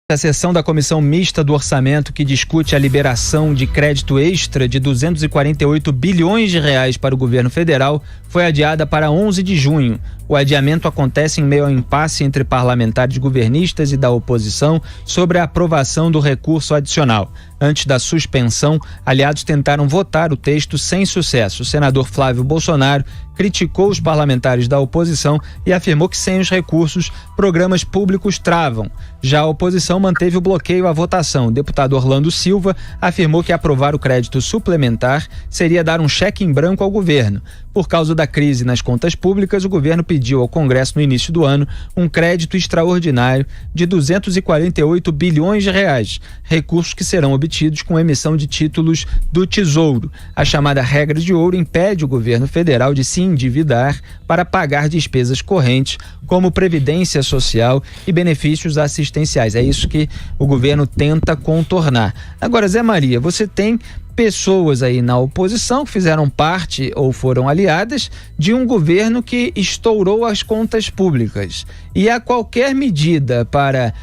A sessão da Comissão Mista do Orçamento, que discute a liberação de crédito extra de 248 bilhões de reais para o governo federal, foi adiada para 11 de junho. O adiamento acontece em meio ao impasse entre parlamentares governistas e da oposição sobre a aprovação do recurso adicional. Antes da suspensão, aliados tentaram votar o texto sem sucesso. O senador Flávio Bolsonaro criticou os parlamentares da oposição e afirmou que sem os recursos, programas públicos travam. Já a oposição manteve o bloqueio à votação. O deputado Orlando Silva afirmou que aprovar o crédito suplementar seria dar um cheque em branco ao governo. Por causa da crise nas contas públicas, o governo pediu ao Congresso no início do ano um crédito extraordinário de 248 bilhões de reais, recursos que serão obtidos com emissão de títulos do Tesouro. A chamada regra de ouro impede o governo federal de se endividar para pagar despesas correntes, como previdência social e benefícios assistenciais. É isso que o governo tenta contornar. Agora, Zé Maria, você tem pessoas aí na oposição que fizeram parte ou foram aliadas de um governo que estourou as contas públicas. E a qualquer medida para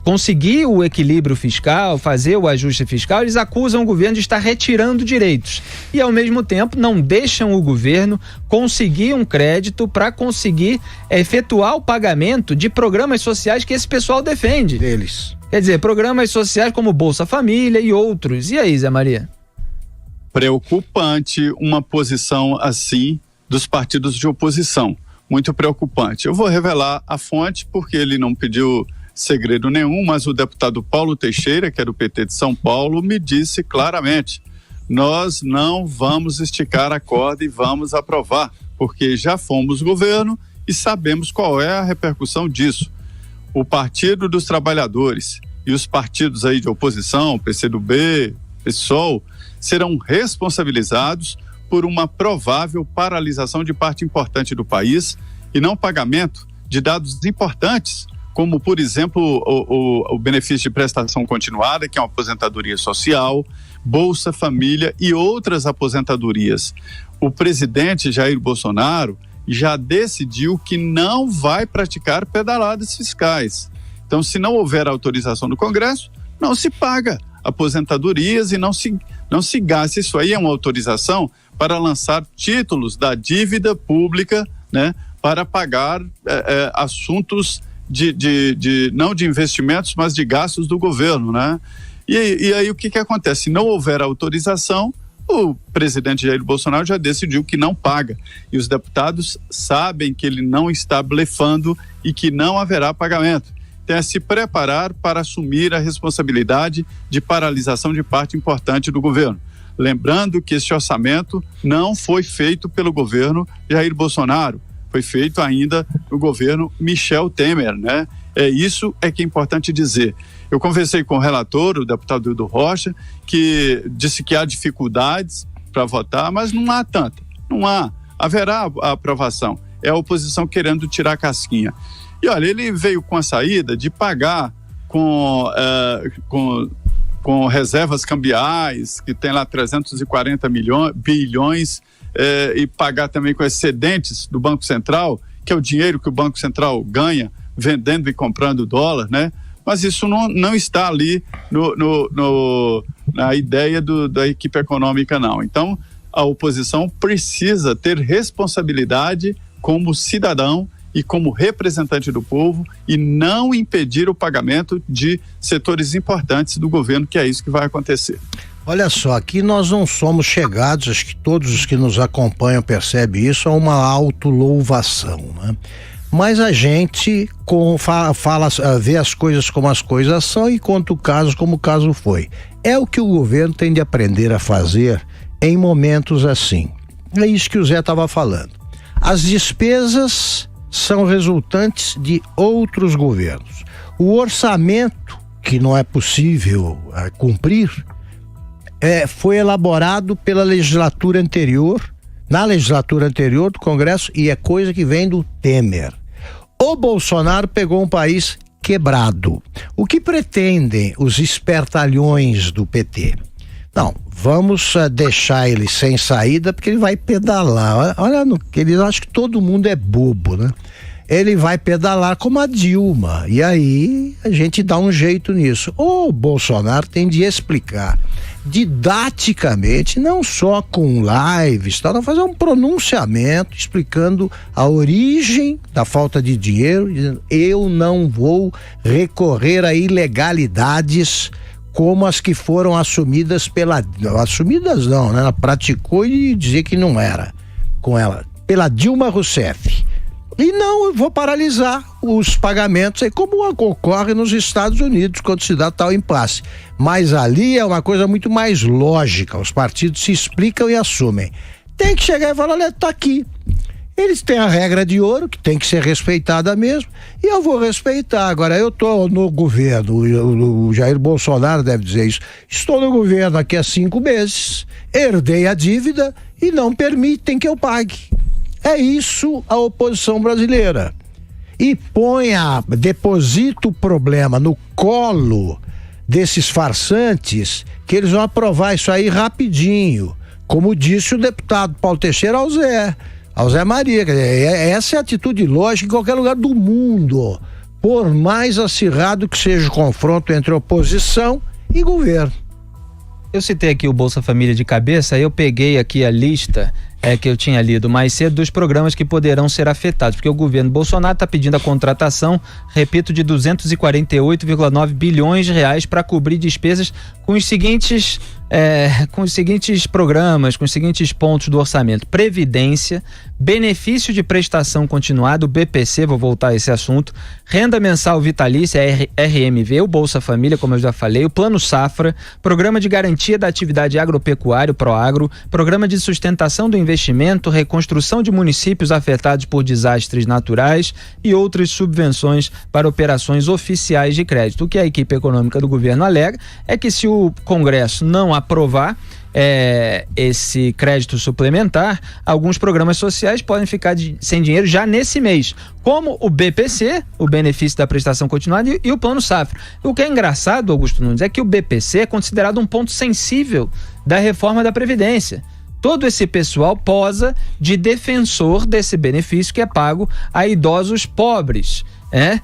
conseguir o equilíbrio fiscal, fazer o ajuste fiscal, eles acusam o governo de estar retirando direitos. E, ao mesmo tempo, não deixam o governo conseguir um crédito para conseguir efetuar o pagamento de programas sociais que esse pessoal defende. Deles. Quer dizer, programas sociais como Bolsa Família e outros. E aí, Zé Maria? Preocupante uma posição assim dos partidos de oposição. Muito preocupante. Eu vou revelar a fonte porque ele não pediu segredo nenhum, mas o deputado Paulo Teixeira, que é do PT de São Paulo, me disse claramente: nós não vamos esticar a corda e vamos aprovar, porque já fomos governo e sabemos qual é a repercussão disso. O Partido dos Trabalhadores e os partidos aí de oposição, PCdoB, PSOL, serão responsabilizados por uma provável paralisação de parte importante do país e não pagamento de dados importantes, como, por exemplo, o benefício de prestação continuada, que é uma aposentadoria social, Bolsa Família e outras aposentadorias. O presidente Jair Bolsonaro já decidiu que não vai praticar pedaladas fiscais. Então, se não houver autorização do Congresso, não se paga aposentadorias e não se gasta. Isso aí é uma autorização para lançar títulos da dívida pública, né, para pagar assuntos não de investimentos, mas de gastos do governo, né? E aí o que acontece? Se não houver autorização, o presidente Jair Bolsonaro já decidiu que não paga. E os deputados sabem que ele não está blefando e que não haverá pagamento. Então é se preparar para assumir a responsabilidade de paralisação de parte importante do governo. Lembrando que esse orçamento não foi feito pelo governo Jair Bolsonaro, foi feito ainda no governo Michel Temer, né? Isso que é importante dizer. Eu conversei com o relator, o deputado Hildo Rocha, que disse que há dificuldades para votar, mas não há tanta, não há. Haverá a aprovação. É a oposição querendo tirar a casquinha. E olha, ele veio com a saída de pagar com reservas cambiais, que tem lá 340 bilhões, e pagar também com excedentes do Banco Central, que é o dinheiro que o Banco Central ganha vendendo e comprando dólar, né? Mas isso não está ali na ideia da equipe econômica, não. Então, a oposição precisa ter responsabilidade como cidadão e como representante do povo e não impedir o pagamento de setores importantes do governo, que é isso que vai acontecer. Olha só, aqui nós não somos chegados, acho que todos os que nos acompanham percebem isso, a uma autolouvação, né? Mas a gente vê as coisas como as coisas são e conta o caso como o caso foi. É o que o governo tem de aprender a fazer em momentos assim. É isso que o Zé estava falando. As despesas são resultantes de outros governos. O orçamento, que não é possível cumprir, foi elaborado pela legislatura anterior, na legislatura anterior do Congresso, e é coisa que vem do Temer. O Bolsonaro pegou um país quebrado. O que pretendem os espertalhões do PT? Não, vamos deixar ele sem saída porque ele vai pedalar. Olha, eles acham que todo mundo é bobo, né? ele vai pedalar como a Dilma. E aí a gente dá um jeito nisso. O Bolsonaro tem de explicar didaticamente, não só com lives, tá? Fazer um pronunciamento explicando a origem da falta de dinheiro, dizendo: eu não vou recorrer a ilegalidades como as que foram assumidas assumidas não, né? Ela praticou e dizia que não era com ela, pela Dilma Rousseff. E não, eu vou paralisar os pagamentos, aí como ocorre nos Estados Unidos quando se dá tal impasse. Mas ali é uma coisa muito mais lógica, os partidos se explicam e assumem. Tem que chegar e falar: olha, tá aqui. Eles têm a regra de ouro, que tem que ser respeitada mesmo, e eu vou respeitar. Agora, eu estou no governo, o Jair Bolsonaro deve dizer isso, estou no governo aqui há 5 meses, herdei a dívida e não permitem que eu pague. É isso a oposição brasileira. E deposita o problema no colo desses farsantes, que eles vão aprovar isso aí rapidinho, como disse o deputado Paulo Teixeira ao Zé Maria. Quer dizer, essa é a atitude lógica em qualquer lugar do mundo, por mais acirrado que seja o confronto entre oposição e governo. Eu citei aqui o Bolsa Família de cabeça, eu peguei aqui a lista que eu tinha lido mais cedo dos programas que poderão ser afetados, porque o governo Bolsonaro está pedindo a contratação, repito, de 248,9 bilhões de reais para cobrir despesas com os seguintes programas, com os seguintes pontos do orçamento: Previdência, benefício de prestação continuada, o BPC, vou voltar a esse assunto, renda mensal vitalícia, RMV, o Bolsa Família, como eu já falei, o Plano Safra, programa de garantia da atividade agropecuária, o PROAGRO, programa de sustentação do investimento, reconstrução de municípios afetados por desastres naturais e outras subvenções para operações oficiais de crédito. O que a equipe econômica do governo alega é que, se o Congresso não aprovar esse crédito suplementar, alguns programas sociais podem ficar sem dinheiro já nesse mês, como o BPC, o benefício da prestação continuada, e o Plano Safra. O que é engraçado, Augusto Nunes, é que o BPC é considerado um ponto sensível da reforma da Previdência. Todo esse pessoal posa de defensor desse benefício que é pago a idosos pobres.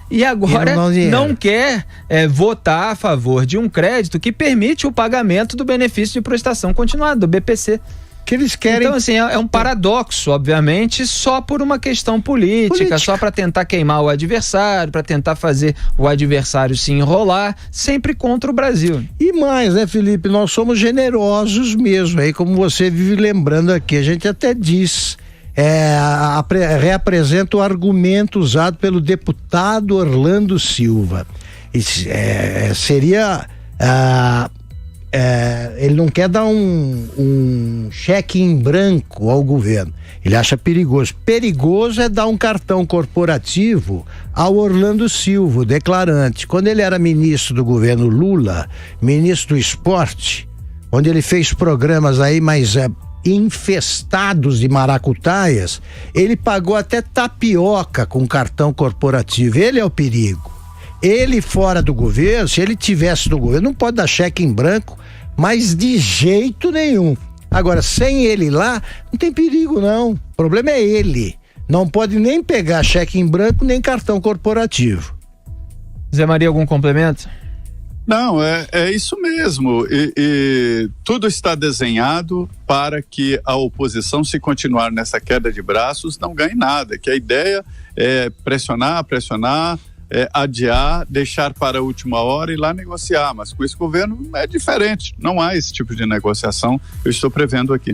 E agora não quer votar a favor de um crédito que permite o pagamento do benefício de prestação continuada, do BPC. Que eles querem... Então, assim, é um paradoxo, obviamente, só por uma questão política. Só para tentar queimar o adversário, para tentar fazer o adversário se enrolar, sempre contra o Brasil. E mais, né, Felipe, nós somos generosos mesmo, aí como você vive lembrando aqui, a gente até diz... reapresenta o argumento usado pelo deputado Orlando Silva. Ele não quer dar um cheque em branco ao governo. Ele acha perigoso. Perigoso é dar um cartão corporativo ao Orlando Silva, o declarante. Quando ele era ministro do governo Lula, ministro do esporte, onde ele fez programas aí mais infestados de maracutaias, ele pagou até tapioca com cartão corporativo. Ele é o perigo. Ele fora do governo, se ele tivesse no governo, não pode dar cheque em branco, mas de jeito nenhum. Agora, sem ele lá, não tem perigo não. O problema é ele. Não pode nem pegar cheque em branco, nem cartão corporativo. Zé Maria, algum complemento? Não, é isso mesmo. E tudo está desenhado para que a oposição, se continuar nessa queda de braços, não ganhe nada. Que a ideia é pressionar, adiar, deixar para a última hora e lá negociar. Mas com esse governo é diferente. Não há esse tipo de negociação. Eu estou prevendo aqui.